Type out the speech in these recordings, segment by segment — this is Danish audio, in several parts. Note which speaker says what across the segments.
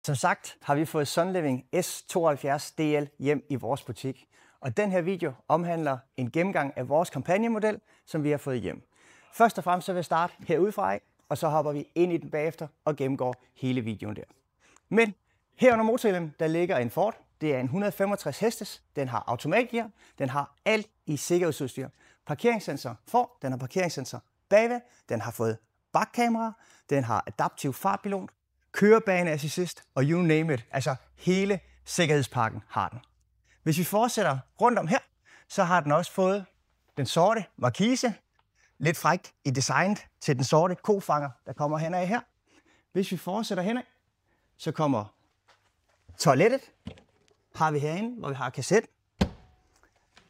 Speaker 1: Som sagt har vi fået Sunliving S72DL hjem i vores butik. Og den her video omhandler en gennemgang af vores kampagnemodel, som vi har fået hjem. Først og fremmest så vil jeg starte herudefra af, og så hopper vi ind i den bagefter og gennemgår hele videoen der. Men her under motorhjelmen, der ligger en Ford. Det er en 165 hestes. Den har automatgear. Den har alt i sikkerhedsudstyr. Parkeringssensor for. Den har parkeringssensor bagved. Den har fået bakkamera. Den har adaptiv fartpilot. Kørebaneassist og you name it. Altså hele sikkerhedspakken har den. Hvis vi fortsætter rundt om her, så har den også fået den sorte markise. Lidt frækt i designet til den sorte kofanger, der kommer henad her. Hvis vi fortsætter henad, så kommer toilettet. Har vi herinde, hvor vi har kasset.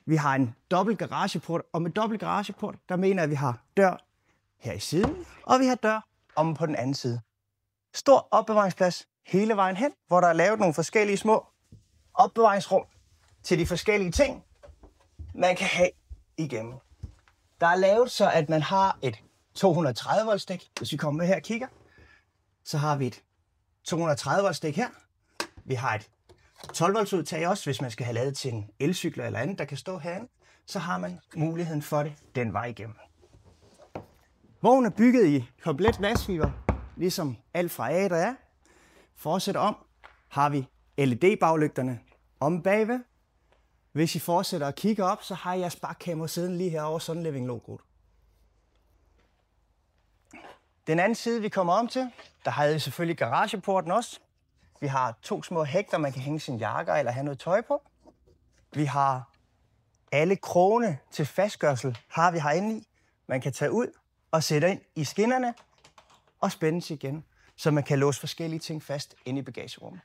Speaker 1: Vi har en dobbelt garageport, og med dobbelt garageport, der mener jeg, at vi har dør her i siden, og vi har dør om på den anden side. Stor opbevaringsplads hele vejen hen, hvor der er lavet nogle forskellige små opbevaringsrum til de forskellige ting, man kan have igennem. Der er lavet så, at man har et 230 volt stik. Hvis vi kommer med her og kigger, så har vi et 230 volt stik her. Vi har et 12 volts udtag også, hvis man skal have lavet til en elcykel eller andet, der kan stå herinde. Så har man muligheden for det den vej igennem. Vognen er bygget i komplet glasfiber, ligesom alt fra A der er. Fortsætter om, har vi LED-baglygterne om bagved. Hvis I fortsætter og kigger op, så har jeg bakkamera siden lige her over Sunliving-logoet. Den anden side, vi kommer om til, der har vi selvfølgelig garageporten også. Vi har 2 små hægter, man kan hænge sin jakker eller have noget tøj på. Vi har alle krogene til fastgørsel, har vi herinde i. Man kan tage ud og sætte ind i skinnerne og spændes igen, så man kan låse forskellige ting fast inde i bagagerummet.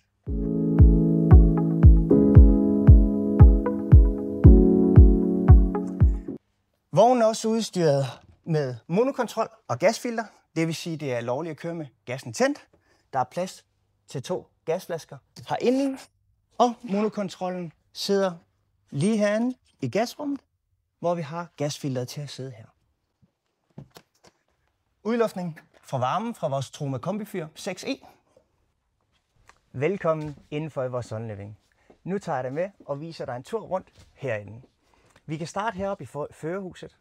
Speaker 1: Vognen er også udstyret med monokontrol og gasfilter. Det vil sige, at det er lovligt at køre med gassen tændt. Der er plads til 2 gasflasker herinde, og monokontrollen sidder lige herinde i gasrummet, hvor vi har gasfilteret til at sidde her. Udluftning fra varmen fra vores Troma kombifyr 6E. Velkommen indenfor i vores Sunliving. Nu tager jeg dig med og viser dig en tur rundt herinde. Vi kan starte heroppe i førerhuset.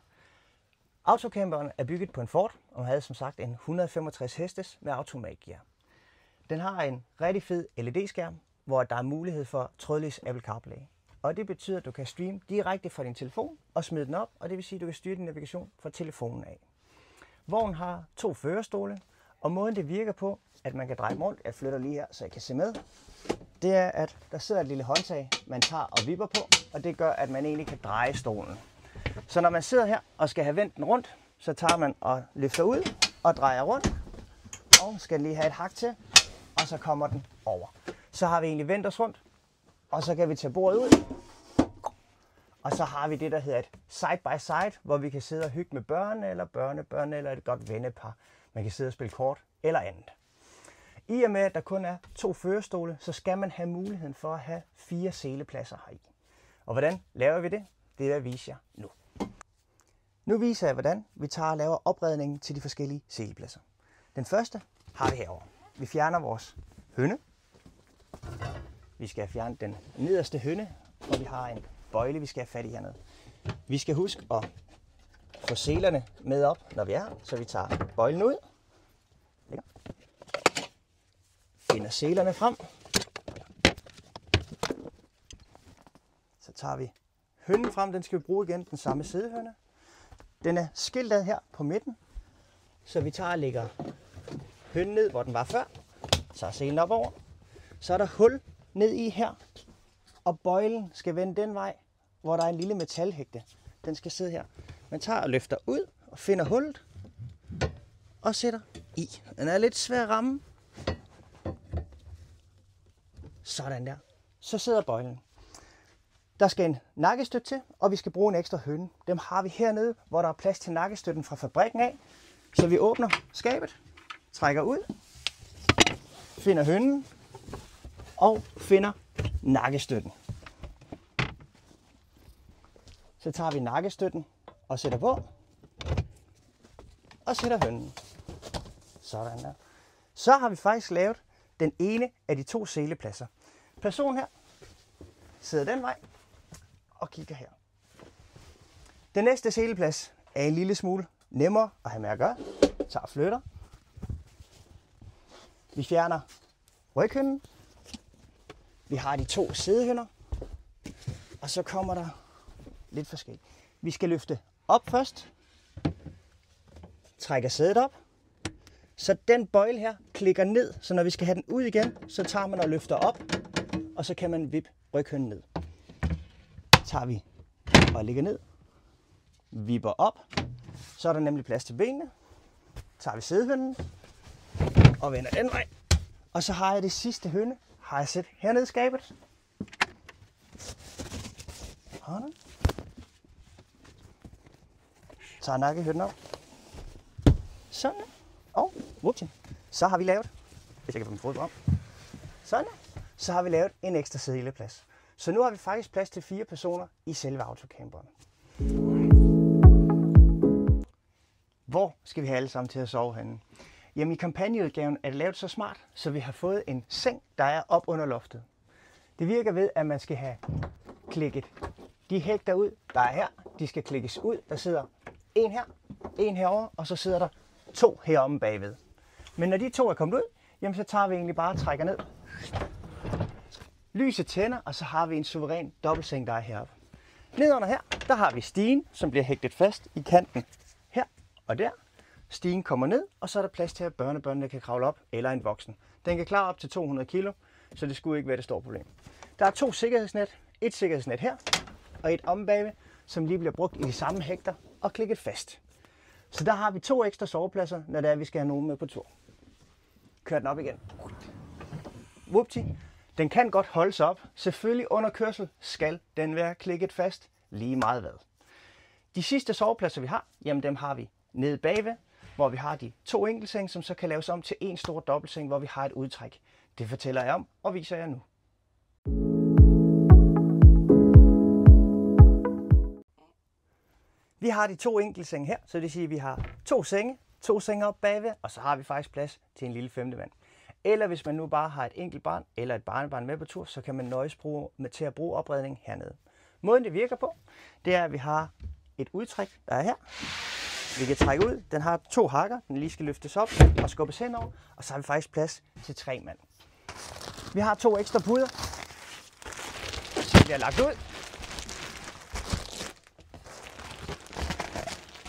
Speaker 1: Autocamperen er bygget på en Ford og havde som sagt en 165 hestes med automatgear. Den har en rigtig fed LED-skærm, hvor der er mulighed for trådløs Apple CarPlay. Og det betyder, at du kan streame direkte fra din telefon og smide den op, og det vil sige, at du kan styre din navigation fra telefonen af. Vognen har 2 førerstole, og måden det virker på, at man kan dreje rundt, jeg flytter lige her, så jeg kan se med, det er, at der sidder et lille håndtag, man tager og vipper på, og det gør, at man egentlig kan dreje stolen. Så når man sidder her og skal have vendt den rundt, så tager man og løfter ud og drejer rundt, og skal lige have et hak til, og så kommer den over. Så har vi egentlig vendt os rundt, og så kan vi tage bordet ud, og så har vi det, der hedder et side-by-side, hvor vi kan sidde og hygge med børn eller børnebørn eller et godt vennepar. Man kan sidde og spille kort eller andet. I og med, at der kun er 2 førerstole, så skal man have muligheden for at have 4 selepladser heri. Og hvordan laver vi det? Det vil jeg vise jer nu. Nu viser jeg, hvordan vi tager og laver opredningen til de forskellige selepladser. Den første har vi herovre. Vi fjerner vores høne. Vi skal fjerne den nederste høne, og vi har en bøjle, vi skal have fat i hernede. Vi skal huske at få selerne med op, når vi er her, så vi tager bøjlen ud. Finder selerne frem. Så tager vi hønnen frem, den skal vi bruge igen, den samme sidehøne. Den er skiltet her på midten, så vi tager og lægger hønnen ned, hvor den var før. Tager selen op over. Så er der hul ned i her, og bøjlen skal vende den vej, hvor der er en lille metalhægte. Den skal sidde her. Man tager og løfter ud og finder hullet og sætter i. Den er lidt svær at ramme. Sådan der. Så sidder bøjlen. Der skal en nakkestøt til, og vi skal bruge en ekstra høne. Dem har vi hernede, hvor der er plads til nakkestøtten fra fabrikken af. Så vi åbner skabet, trækker ud, finder hønen og finder nakkestøtten. Så tager vi nakkestøtten og sætter på og sætter hønen. Sådan der. Så har vi faktisk lavet den ene af de 2 selepladser. Personen her sidder den vej og kigger her. Den næste seleplads er en lille smule nemmere at have med at gøre. Tager flytter. Vi fjerner ryghinden. Vi har de 2 sædehynder. Og så kommer der lidt forskelligt. Vi skal løfte op først. Trækker sædet op. Så den bøjle her klikker ned. Så når vi skal have den ud igen, så tager man og løfter op. Og så kan man vippe ryghinden ned. Tager vi og lægger ned. Vipper op. Så er der nemlig plads til benene. Tager vi sædehynden og vender den vej. Og så har jeg det sidste høne. Har jeg sat hernede i skabet. Sådan. Tager nakkehønnen op. Sådan. Og whoopsie. Så har vi lavet, hvis jeg kan få min fod op. Sådan. Så har vi lavet en ekstra sædeplads. Så nu har vi faktisk plads til 4 personer i selve autocamperen. Hvor skal vi have alle sammen til at sove henne? Jamen i kampagneudgaven er det lavet så smart, så vi har fået en seng, der er op under loftet. Det virker ved, at man skal have klikket de hægter ud, der er her. De skal klikkes ud. Der sidder en her, en herovre, og så sidder der 2 heromme bagved. Men når de 2 er kommet ud, jamen så tager vi egentlig bare og trækker ned. Lyset tænder, og så har vi en suveræn dobbeltseng, der er heroppe. Nedenunder her, der har vi stigen, som bliver hægtet fast i kanten her og der. Stigen kommer ned, og så er der plads til, at børnebørnene kan kravle op, eller en voksen. Den kan klare op til 200 kg, så det skulle ikke være det store problem. Der er 2 sikkerhedsnet. Et sikkerhedsnet her, og et omme bagved, som lige bliver brugt i de samme hægter og klikket fast. Så der har vi 2 ekstra sovepladser, når det er, vi skal have nogen med på tur. Kør den op igen. Whoopty. Den kan godt holde sig op. Selvfølgelig under kørsel skal den være klikket fast lige meget hvad. De sidste sovepladser vi har, jamen dem har vi nede bagved, hvor vi har de 2 enkeltseng, som så kan laves om til en stor dobbeltseng, hvor vi har et udtræk. Det fortæller jeg om og viser jer nu. Vi har de 2 enkeltsenge her, så det vil sige, at vi har 2 senge, 2 senge op bagved, og så har vi faktisk plads til en lille 5. mand. Eller hvis man nu bare har et enkelt barn eller et barnebarn med på tur, så kan man nøjes til at bruge opredning hernede. Måden det virker på, det er, at vi har et udtræk, der er her. Vi kan trække ud. Den har 2 hakker, den lige skal løftes op og skubbes henover, og så har vi faktisk plads til 3 mand. Vi har 2 ekstra puder, som bliver lagt ud.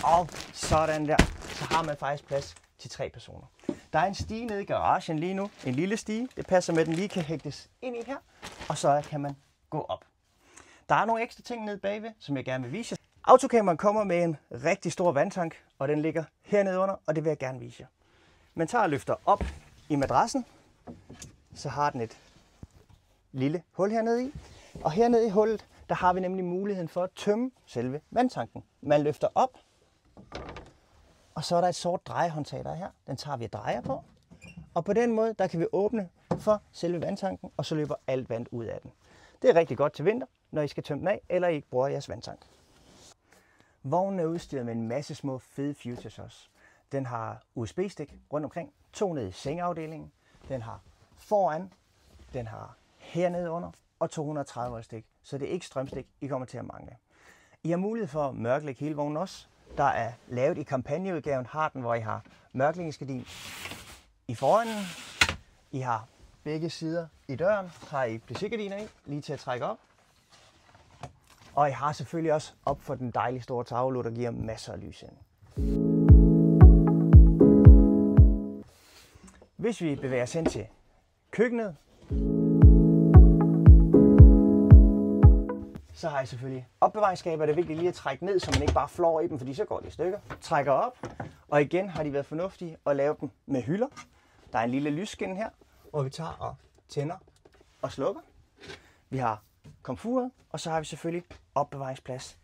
Speaker 1: Og sådan der, så har man faktisk plads til 3 personer. Der er en stige nede i garagen lige nu, en lille stige. Det passer med, at den lige kan hægtes ind i her, og så kan man gå op. Der er nogle ekstra ting nede bagved, som jeg gerne vil vise jer. Autocamperen kommer med en rigtig stor vandtank, og den ligger hernede under, og det vil jeg gerne vise jer. Man tager og løfter op i madrassen, så har den et lille hul hernede i. Og hernede i hullet, der har vi nemlig muligheden for at tømme selve vandtanken. Man løfter op, og så er der et sort drejehåndtag, der er her. Den tager vi og drejer på. Og på den måde, der kan vi åbne for selve vandtanken, og så løber alt vand ud af den. Det er rigtig godt til vinter, når I skal tømme den af, eller I ikke bruger jeres vandtank. Vognen er udstyret med en masse små fede features også. Den har USB-stik rundt omkring, 2 nede i sengeafdelingen. Den har foran, den har hernede under, og 230 volt stik. Så det er ikke strømstik, I kommer til at mangle. I har mulighed for at mørklægge hele vognen også. Der er lavet i kampagneudgaven, har den, hvor I har mørklægningsgardin i foran. I har begge sider i døren, har I plicégardiner i, lige til at trække op. Og I har selvfølgelig også op for den dejlige store tavle, der giver masser af lys ind. Hvis vi bevæger os hen til køkkenet, så har I selvfølgelig opbevaringsskaber. Det er vigtigt lige at trække ned, så man ikke bare flår i dem, fordi så går det i stykker. Trækker op, og igen har de været fornuftige at lave dem med hylder. Der er en lille lysskinne her, hvor vi tager og tænder og slukker. Vi har komfuret, og så har vi selvfølgelig opbevaringsplads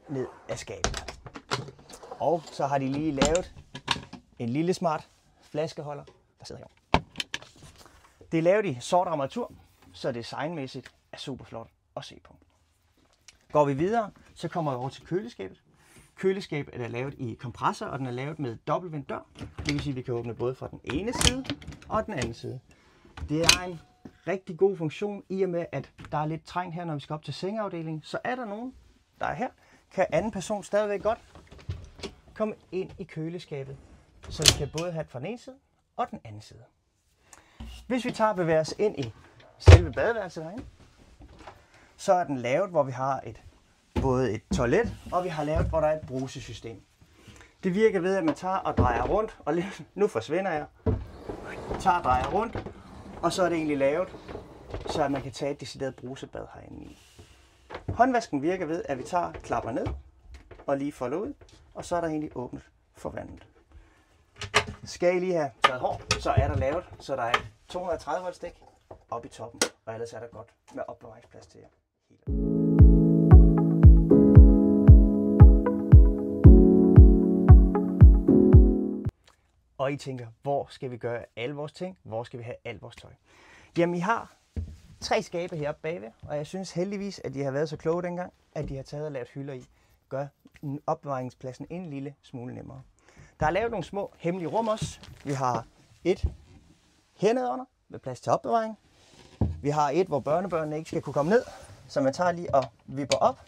Speaker 1: ned af skabet. Og så har de lige lavet en lille smart flaskeholder, der sidder her. Det er lavet i sort armatur, så designmæssigt er super flot at se på. Går vi videre, så kommer vi over til køleskabet. køleskab er lavet i kompressor, og den er lavet med dobbeltvendt dør. Det vil sige, at vi kan åbne både fra den ene side og den anden side. Det er en rigtig god funktion, i og med at der er lidt trængt her, når vi skal op til sengeafdelingen. Så er der nogen, der er her, kan anden person stadigvæk godt komme ind i køleskabet, så vi kan både have det fra den ene side og den anden side. Hvis vi tager og bevæger os ind i selve badeværelset herinde, så er den lavet, hvor vi har både et toilet, og vi har lavet, hvor der er et brusesystem. Det virker ved, at man tager og drejer rundt, og nu forsvinder jeg. Tager og drejer rundt, og så er det egentlig lavet, så at man kan tage et decideret brusebad herinde i. Håndvasken virker ved, at vi klapper ned og lige folder ud, og så er der egentlig åbnet for vandet. Skal I lige have taget hår, så er der lavet, så der er et 230 volt stik oppe i toppen, og ellers er der godt med opbevaringsplads til jer. Og I tænker, hvor skal vi gøre alle vores ting? Hvor skal vi have alt vores tøj? Jamen, I har 3 skabe heroppe bagved, og jeg synes heldigvis, at de har været så kloge dengang, at de har taget og lavet hylder i. Gør opbevaringspladsen en lille smule nemmere. Der er lavet nogle små hemmelige rum også. Vi har et hernede under med plads til opbevaring. Vi har et, hvor børnebørnene ikke skal kunne komme ned, så man tager lige og vipper op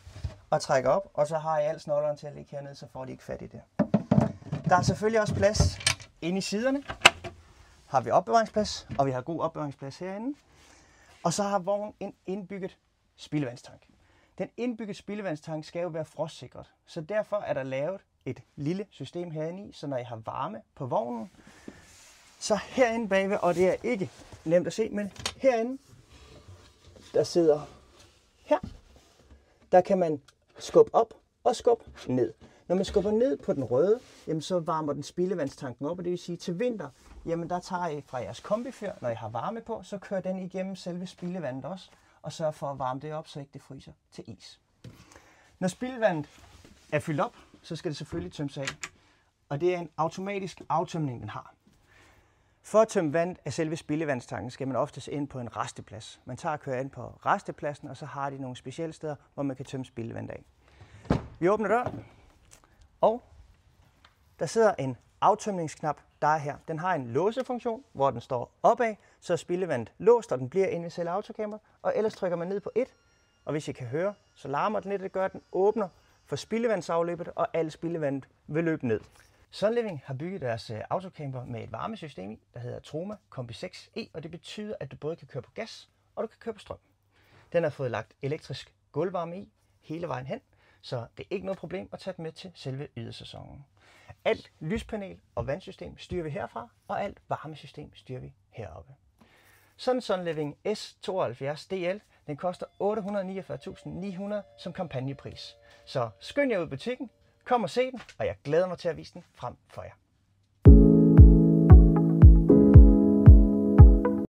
Speaker 1: og trækker op, og så har I alle snollerne til at ligge hernede, så får de ikke fat i det. Der er selvfølgelig også plads inde i siderne. Har vi opbevaringsplads, og vi har god opbevaringsplads herinde. Og så har vognen en indbygget spildevandstank. Den indbygget spildevandstank skal jo være frostsikret, så derfor er der lavet et lille system herinde i, så når I har varme på vognen, så herinde bagved, og det er ikke nemt at se, men herinde, der sidder her, der kan man skubbe op og skubbe ned. Når man skubber ned på den røde, jamen så varmer den spildevandstanken op, og det vil sige til vinter, jamen der tager I fra jeres kombifyr, når I har varme på, så kører den igennem selve spildevandet også, og sørger for at varme det op, så ikke det fryser til is. Når spildevandet er fyldt op, så skal det selvfølgelig tømmes af, og det er en automatisk aftømning, den har. For at tømme vand af selve spildevandstanken skal man oftest ind på en resteplads. Man tager og kører ind på restepladsen, og så har de nogle specielle steder, hvor man kan tømme spildevand af. Vi åbner døren, og der sidder en aftømningsknap, der er her. Den har en låsefunktion, hvor den står opad, så er spildevandet låst, og den bliver inde i selve autocamperen, og ellers trykker man ned på 1, og hvis I kan høre, så larmer den lidt, det gør, at den åbner for spildevandsafløbet, og alt spildevandet vil løbe ned. Sunliving har bygget deres autocamper med et varmesystem i, der hedder Troma Combi 6e, og det betyder, at du både kan køre på gas, og du kan køre på strøm. Den har fået lagt elektrisk gulvvarme i hele vejen hen, så det er ikke noget problem at tage den med til selve ydersæsonen. Alt lyspanel og vandsystem styrer vi herfra, og alt varmesystem styrer vi heroppe. Sådan en Sunliving S72 DL, den koster 849.900 som kampagnepris. Så skynd jer ud i butikken, kom og se den, og jeg glæder mig til at vise den frem for jer.